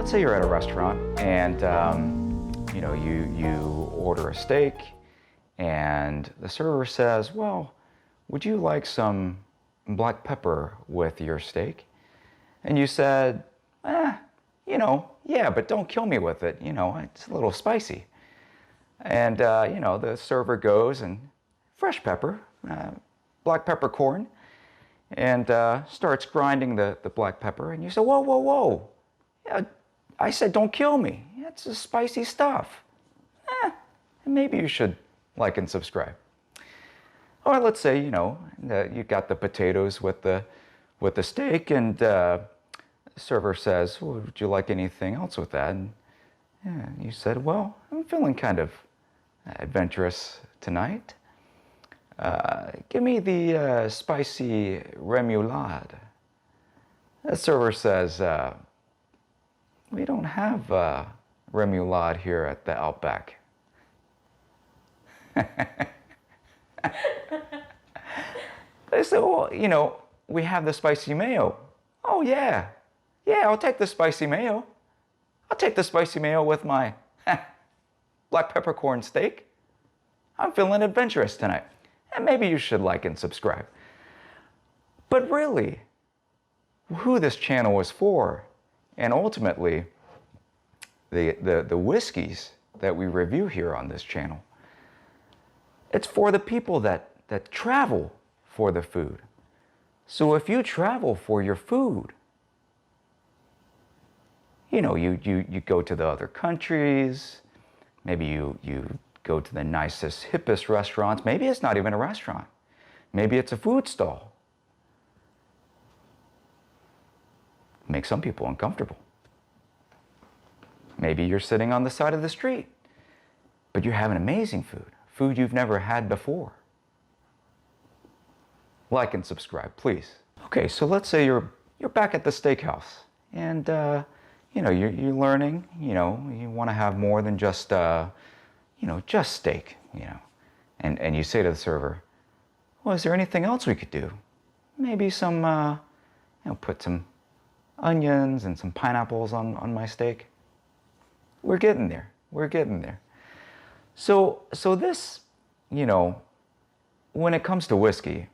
let's say you're at a restaurant and you order a steak, and the server says, well, would you like some black pepper with your steak? And you said, yeah, but don't kill me with it. It's a little spicy. And, the server goes and fresh pepper, black peppercorn, and starts grinding the black pepper. And you say, whoa, whoa, whoa. Yeah, I said don't kill me. It's the spicy stuff. Maybe you should like and subscribe. Or let's say, you got the potatoes with the steak, and the server says, well, would you like anything else with that? And you said, well, I'm feeling kind of adventurous tonight. Give me the spicy remoulade. The server says, we don't have remoulade here at the Outback. They said, well, we have the spicy mayo. Oh, yeah. Yeah, I'll take the spicy mayo. I'll take the spicy mayo with my black peppercorn steak. I'm feeling adventurous tonight. And maybe you should like and subscribe. But really, who this channel is for, and ultimately, the whiskeys that we review here on this channel, it's for the people that travel for the food. So if you travel for your food, you go to the other countries, maybe you go to the nicest, hippest restaurants. Maybe it's not even a restaurant. Maybe it's a food stall. Makes some people uncomfortable. Maybe you're sitting on the side of the street, but you're having amazing food you've never had before. Like and subscribe, please. Okay, so let's say you're back at the steakhouse, and you're learning. You want to have more than just just steak. And you say to the server, well, is there anything else we could do? Maybe some put some onions and some pineapples on my steak. We're getting there. We're getting there. So this, when it comes to whiskey,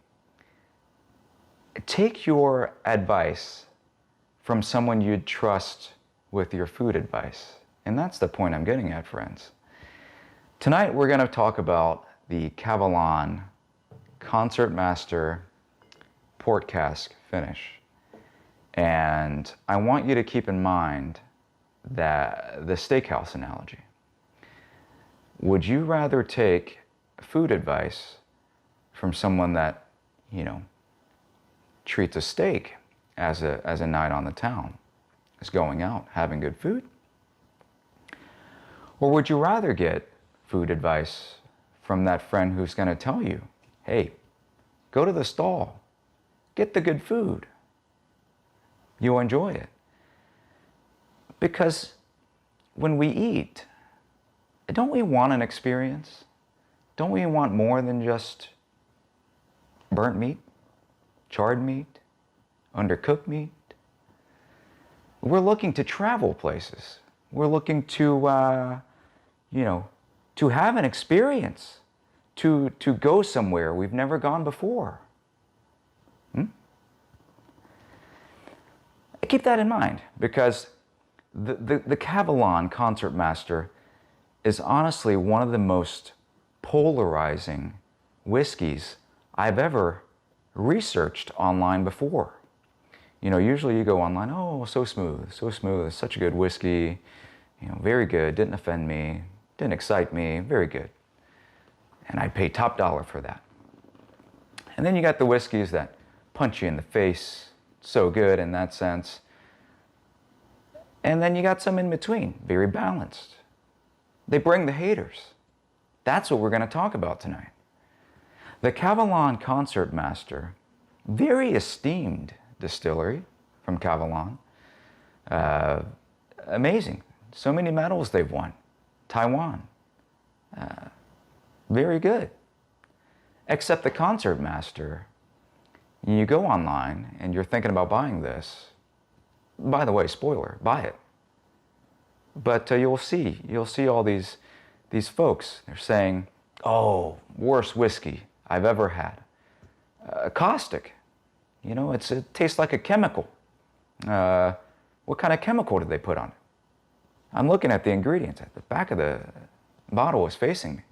take your advice from someone you'd trust with your food advice. And that's the point I'm getting at, friends. Tonight we're going to talk about the Kavalan Concertmaster Port Cask finish. And I want you to keep in mind that the steakhouse analogy. Would you rather take food advice from someone that, treats a steak as a night on the town, is going out, having good food? Or would you rather get food advice from that friend who's going to tell you, hey, go to the stall, get the good food, you'll enjoy it? Because when we eat, don't we want an experience? Don't we want more than just burnt meat, charred meat, undercooked meat? We're looking to travel places. We're looking to, to have an experience, to go somewhere we've never gone before. Keep that in mind, because the Kavalan Concertmaster is honestly one of the most polarizing whiskeys I've ever researched online before. Usually you go online, oh, so smooth, such a good whiskey, very good, didn't offend me, didn't excite me, very good. And I'd pay top dollar for that. And then you got the whiskeys that punch you in the face, so good in that sense. And then you got some in between, very balanced. They bring the haters. That's what we're going to talk about tonight. The Kavalan Concertmaster, very esteemed distillery from Kavalan. Amazing. So many medals they've won. Taiwan. Very good. Except the Concertmaster, you go online and you're thinking about buying this. By the way, spoiler, buy it. But you'll see all these folks. They're saying, "Oh, worst whiskey I've ever had." Caustic, you know, it tastes like a chemical. What kind of chemical did they put on it? I'm looking at the ingredients. At the back of the bottle is facing me.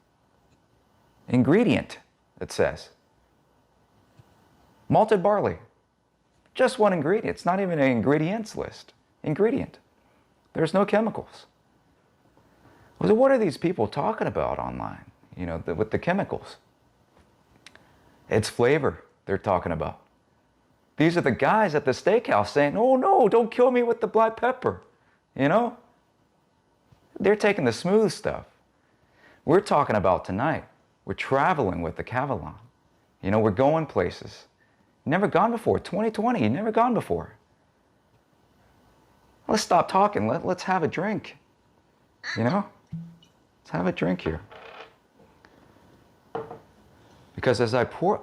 Ingredient, it says. Malted barley. Just one ingredient. It's not even an ingredients list. Ingredient. There's no chemicals. So what are these people talking about online, you know, with the chemicals? It's flavor they're talking about. These are the guys at the steakhouse saying, "Oh no, don't kill me with the black pepper." You know? They're taking the smooth stuff. We're talking about tonight. We're traveling with the Kavalan. You know, we're going places. Never gone before. 2020, never gone before. Let's stop talking. Let's have a drink. You know? Let's have a drink here. Because as I pour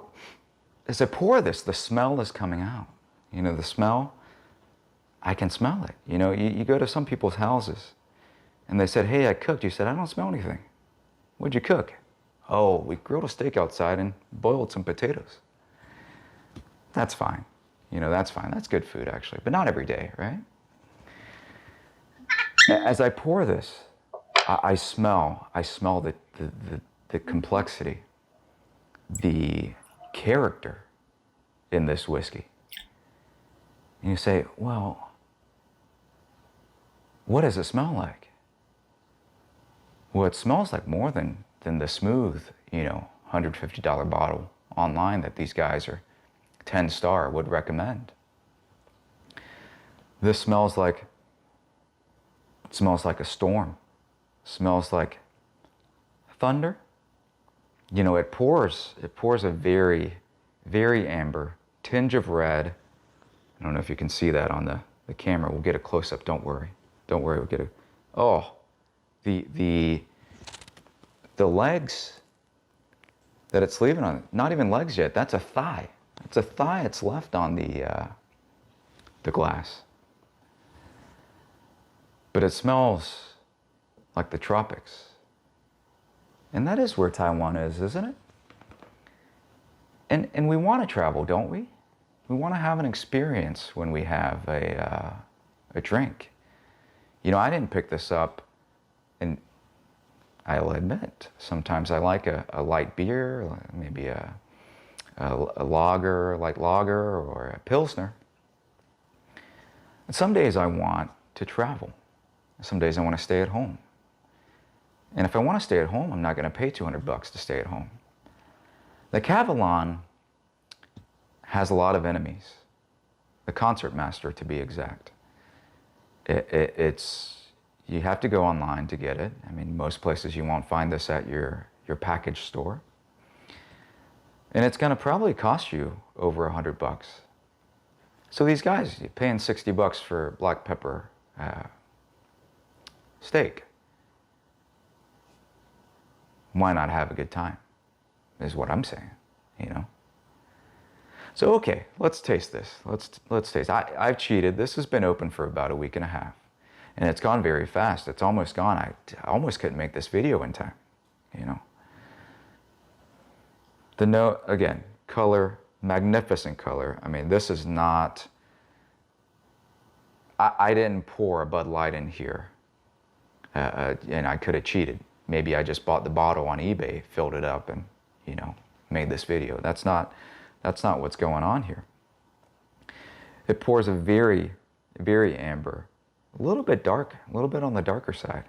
this, the smell is coming out. You know, the smell, I can smell it. You know, you go to some people's houses and they said, "Hey, I cooked." You said, "I don't smell anything." "What'd you cook?" "Oh, we grilled a steak outside and boiled some potatoes." That's fine. You know, that's fine. That's good food, actually. But not every day, right? As I pour this, I smell the complexity, the character in this whiskey. And you say, "Well, what does it smell like?" Well, it smells like more than the smooth, you know, $150 bottle online that these guys are 10-star would recommend. This smells like a storm. Smells like thunder. You know, it pours a very, very amber tinge of red. I don't know if you can see that on the camera. We'll get a close-up. Don't worry. Don't worry. We'll get a... Oh, the legs that it's leaving on, not even legs yet. That's a thigh. It's a thigh it's left on the glass. But it smells like the tropics. And that is where Taiwan is, isn't it? And we want to travel, don't we? We want to have an experience when we have a drink. You know, I didn't pick this up, and I'll admit, sometimes I like a light beer, maybe a lager, light lager, or a pilsner. And some days I want to travel. Some days I want to stay at home. And if I want to stay at home, I'm not going to pay $200 to stay at home. The Kavalan has a lot of enemies. The Concertmaster, to be exact. You have to go online to get it. I mean, most places you won't find this at your package store. And it's going to probably cost you over $100. So these guys, you're paying $60 for black pepper steak. Why not have a good time, is what I'm saying, you know? So, okay, let's taste this. Let's taste. I've cheated. This has been open for about a week and a half. And it's gone very fast. It's almost gone. I almost couldn't make this video in time, you know? The note, again, color, magnificent color. I mean, this is not... I didn't pour a Bud Light in here. And I could have cheated. Maybe I just bought the bottle on eBay, filled it up, and, you know, made this video. That's not what's going on here. It pours a very, very amber, a little bit dark, a little bit on the darker side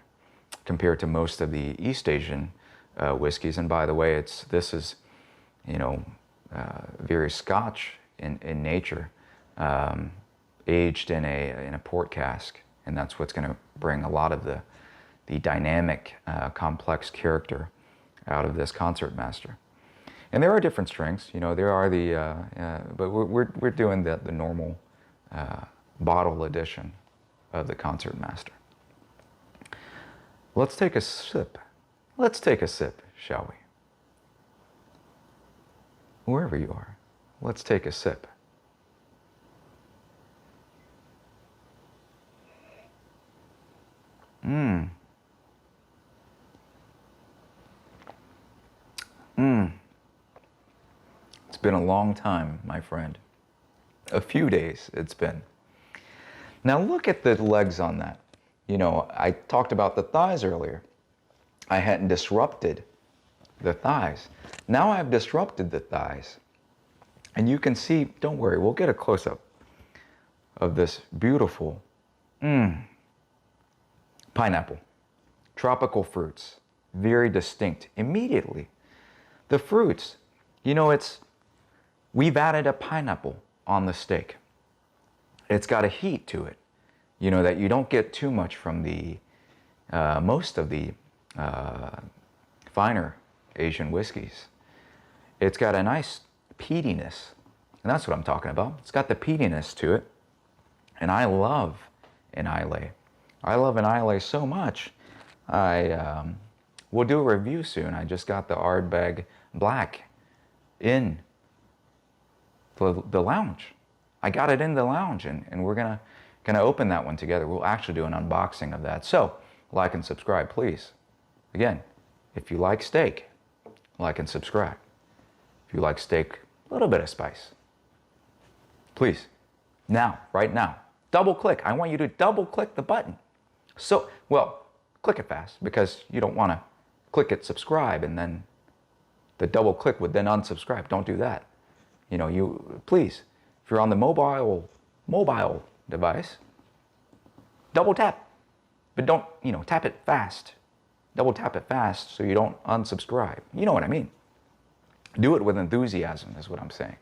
compared to most of the East Asian whiskeys. And by the way, this is, you know, very Scotch in nature, aged in a port cask, and that's what's going to bring a lot of the dynamic, complex character out of this Concertmaster. And there are different strengths, you know. There are but we're doing the normal bottle edition of the Concertmaster. Let's take a sip. Let's take a sip, shall we? Wherever you are, let's take a sip. Mmm. Mmm. It's been a long time, my friend. A few days it's been. Now look at the legs on that. You know, I talked about the thighs earlier. I hadn't disrupted the thighs. Now I've disrupted the thighs. And you can see, don't worry, we'll get a close-up of this beautiful pineapple. Tropical fruits, very distinct immediately. The fruits, you know, we've added a pineapple on the steak. It's got a heat to it, you know, that you don't get too much from the most of the finer Asian whiskeys. It's got a nice peatiness, and that's what I'm talking about. It's got the peatiness to it, and I love an Islay. I love an Islay so much. We'll do a review soon. I just got the Ardbeg Black in the lounge. I got it in the lounge, and we're gonna open that one together. We'll actually do an unboxing of that. So like and subscribe, please. Again, if you like steak, like and subscribe. If you like steak, a little bit of spice, please. Now, right now, double click. I want you to double click the button. So, well, click it fast, because you don't want to click it, subscribe, and then the double click would then unsubscribe. Don't do that. You know, please, if you're on the mobile device, double tap, but don't, you know, tap it fast. Double tap it fast so you don't unsubscribe. You know what I mean. Do it with enthusiasm is what I'm saying.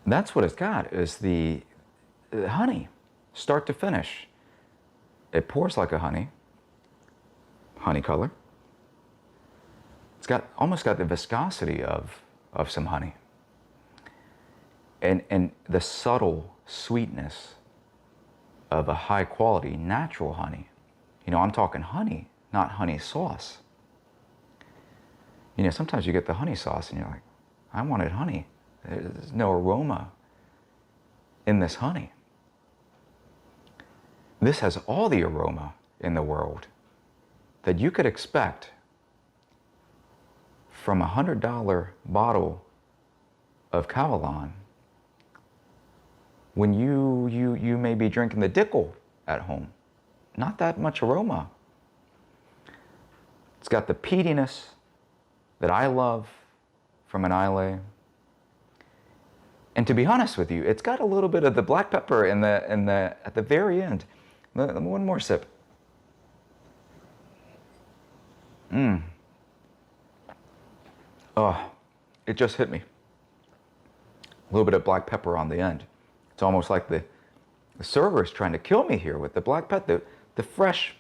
That's what it's got, is the honey, start to finish. It pours like a honey color. It's almost got the viscosity of some honey. And the subtle sweetness of a high quality natural honey. You know, I'm talking honey, not honey sauce. You know, sometimes you get the honey sauce and you're like, I wanted honey. There's no aroma in this honey. This has all the aroma in the world that you could expect from a $100 bottle of Kavalan when you may be drinking the Dickel at home. Not that much aroma. It's got the peatiness that I love from an Islay. And to be honest with you, it's got a little bit of the black pepper at the very end. One more sip. Oh, it just hit me. A little bit of black pepper on the end. It's almost like the server is trying to kill me here with the black pepper, the fresh.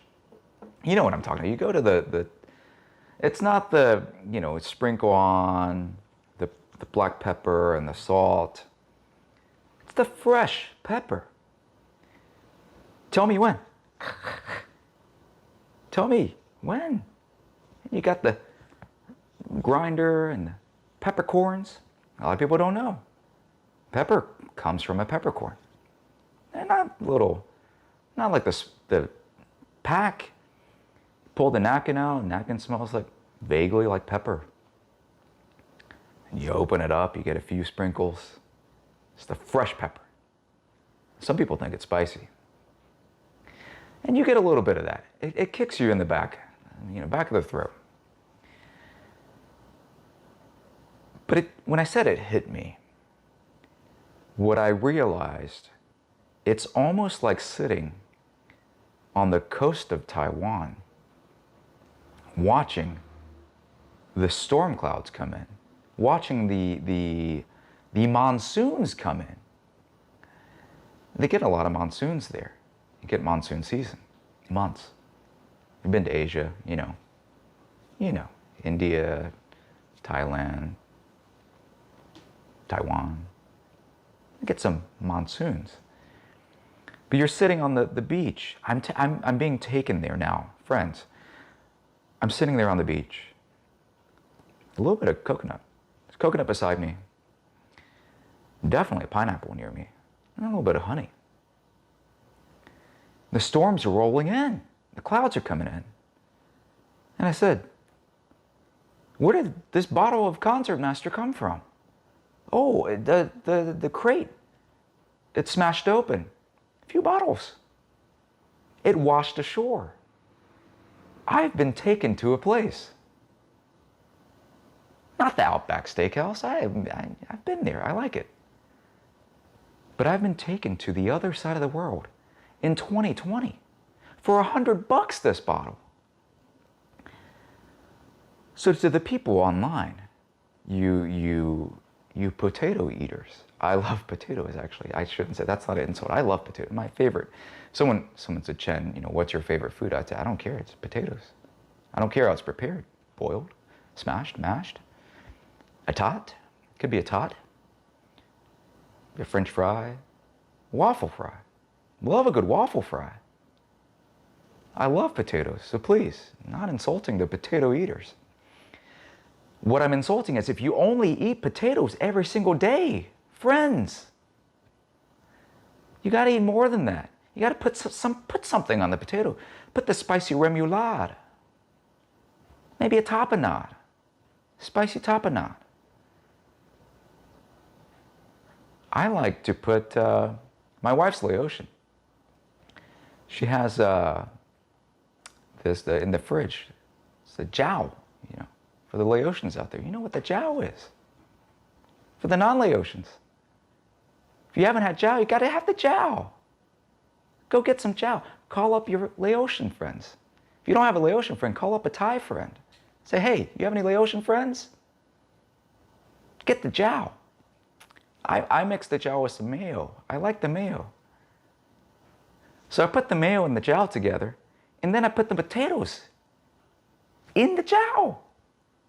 You know what I'm talking about. You go to the it's not the, you know, sprinkle on the black pepper and the salt. It's the fresh pepper. Tell me when. Tell me when. You got the grinder and the peppercorns. A lot of people don't know. Pepper comes from a peppercorn. They're not like the pack. Pull the napkin out, the napkin smells like vaguely like pepper. And you open it up, you get a few sprinkles. It's the fresh pepper. Some people think it's spicy. And you get a little bit of that. It kicks you in the back, you know, back of the throat. But when I said it hit me, what I realized, it's almost like sitting on the coast of Taiwan, watching the storm clouds come in, watching the monsoons come in. They get a lot of monsoons there. You get monsoon season, months. You've been to Asia, you know, India, Thailand, Taiwan. You get some monsoons. But you're sitting on the beach. I'm being taken there now, friends. I'm sitting there on the beach. A little bit of coconut. There's coconut beside me. Definitely a pineapple near me. And a little bit of honey. The storms are rolling in. The clouds are coming in. And I said, where did this bottle of Concertmaster come from? Oh, the crate. It smashed open. A few bottles. It washed ashore. I've been taken to a place. Not the Outback Steakhouse. I've been there. I like it. But I've been taken to the other side of the world in 2020 for $100 this bottle. So to the people online, you potato eaters. I love potatoes, actually. I shouldn't say that's not an insult. I love potatoes. My favorite. Someone said, Chen, what's your favorite food? I'd say, I don't care. It's potatoes. I don't care how it's prepared. Boiled, smashed, mashed. A tot. Could be a tot. A French fry. Waffle fry. Love a good waffle fry. I love potatoes, so please, not insulting the potato eaters. What I'm insulting is if you only eat potatoes every single day, friends, you got to eat more than that. You got to put something on the potato. Put the spicy remoulade. Maybe a tapenade. Spicy tapenade. I like to put my wife's Laotian. She has this in the fridge. It's a jiao, for the Laotians out there. You know what the jiao is? For the non-Laotians. If you haven't had jiao, you got to have the jiao. Go get some jiao. Call up your Laotian friends. If you don't have a Laotian friend, call up a Thai friend. Say, hey, you have any Laotian friends? Get the jiao. I mix the jiao with some mayo. I like the mayo. So I put the mayo and the jiao together, and then I put the potatoes in the jiao.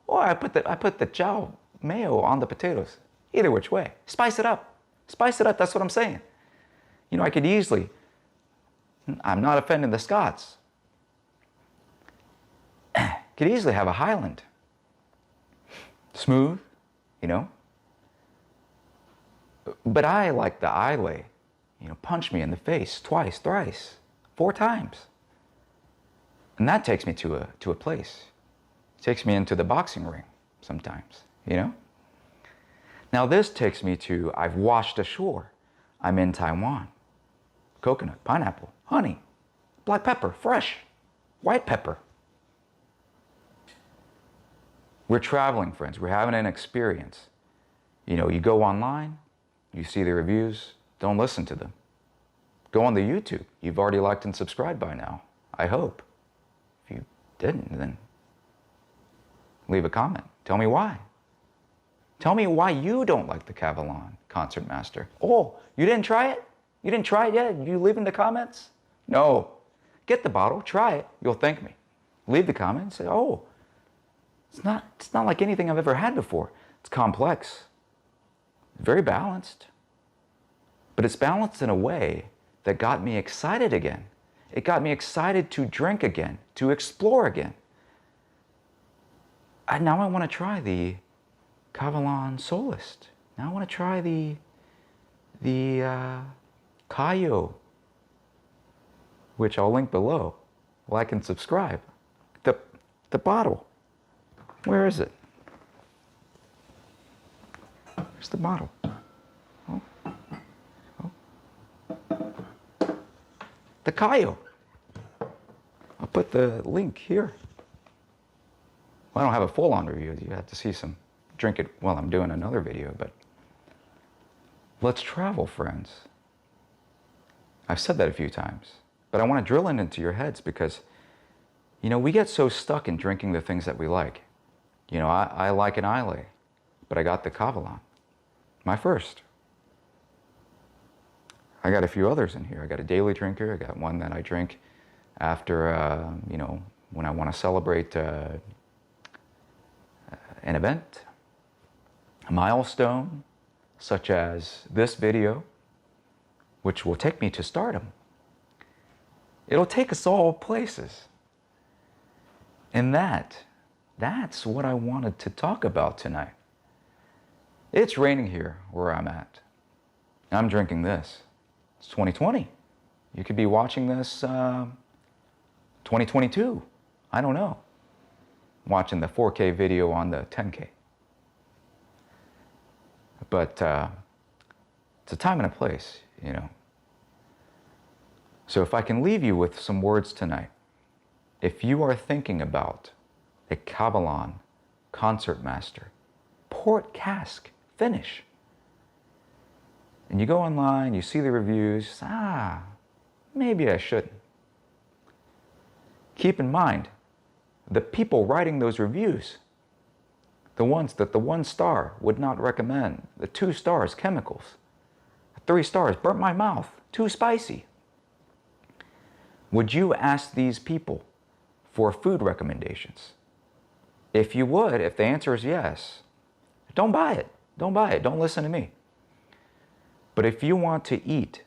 Or I put the jiao mayo on the potatoes. Either which way. Spice it up. Spice it up, that's what I'm saying. I could easily, I'm not offending the Scots, could easily have a Highland. Smooth, But I like the Islay. Punch me in the face twice, thrice, 4 times. And that takes me to a place. It takes me into the boxing ring sometimes, Now this takes me to, I've washed ashore. I'm in Taiwan. Coconut, pineapple, honey, black pepper, fresh, white pepper. We're traveling, friends. We're having an experience. You go online, you see the reviews, don't listen to them. Go on the YouTube. You've already liked and subscribed by now, I hope. If you didn't, then leave a comment. Tell me why. Tell me why you don't like the Kavalan Concertmaster. Oh, you didn't try it? You didn't try it yet? You leave in the comments? No. Get the bottle, try it. You'll thank me. Leave the comment and say, oh, it's not like anything I've ever had before. It's complex. Very balanced. But it's balanced in a way that got me excited again. It got me excited to drink again, to explore again. Now I want to try the Kavalan Solist. Now I want to try the Kayo, which I'll link below. Like and subscribe. The bottle. Where is it? Where's the bottle? Oh. The Kayo. I'll put the link here. Well, I don't have a full-on review. You have to see some. Drink it while I'm doing another video, but let's travel, friends. I've said that a few times, but I want to drill into your heads because, we get so stuck in drinking the things that we like. I like an Islay, but I got the Kavalan, my first. I got a few others in here. I got a daily drinker. I got one that I drink after, when I want to celebrate an event, a milestone, such as this video, which will take me to stardom. It'll take us all places. And that's what I wanted to talk about tonight. It's raining here where I'm at. I'm drinking this. It's 2020. You could be watching this 2022. I don't know. Watching the 4K video on the 10K. But it's a time and a place, you know. So if I can leave you with some words tonight, if you are thinking about a Kavalan Concertmaster port cask finish, and you go online, you see the reviews, maybe I shouldn't. Keep in mind, the people writing those reviews, the ones that the 1 star would not recommend, the 2 stars, chemicals, 3 stars, burnt my mouth, too spicy. Would you ask these people for food recommendations? If you would, if the answer is yes, don't buy it. Don't buy it. Don't listen to me. But if you want to eat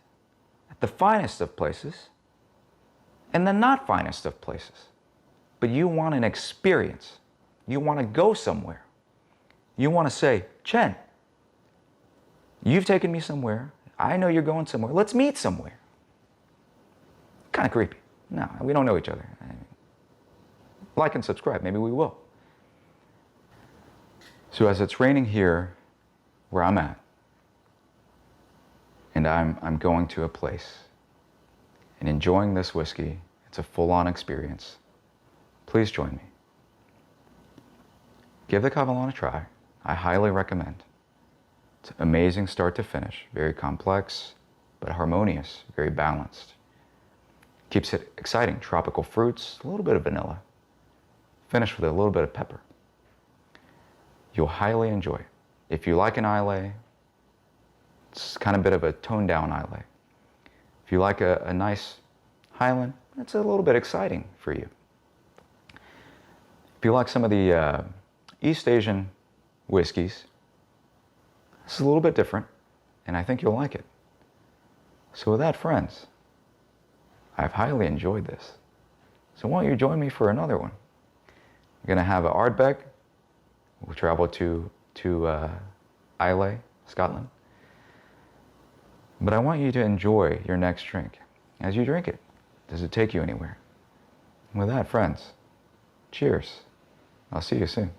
at the finest of places and the not finest of places, but you want an experience, you want to go somewhere, you want to say, Chen, you've taken me somewhere, I know you're going somewhere, let's meet somewhere. Kind of creepy. No, we don't know each other. Like and subscribe, maybe we will. So as it's raining here where I'm at, and I'm going to a place and enjoying this whiskey, it's a full-on experience, please join me. Give the Kavalan a try. I highly recommend. It's amazing start to finish, very complex, but harmonious, very balanced. Keeps it exciting, tropical fruits, a little bit of vanilla, finished with a little bit of pepper. You'll highly enjoy it. If you like an Islay, it's kind of a bit of a toned down Islay. If you like a nice Highland, it's a little bit exciting for you. If you like some of the East Asian whiskeys, it's a little bit different, and I think you'll like it. So with that, friends, I've highly enjoyed this. So why don't you join me for another one? We're going to have an Ardbeg. We'll travel to Islay, Scotland. But I want you to enjoy your next drink. As you drink it, does it take you anywhere? With that, friends, cheers. I'll see you soon.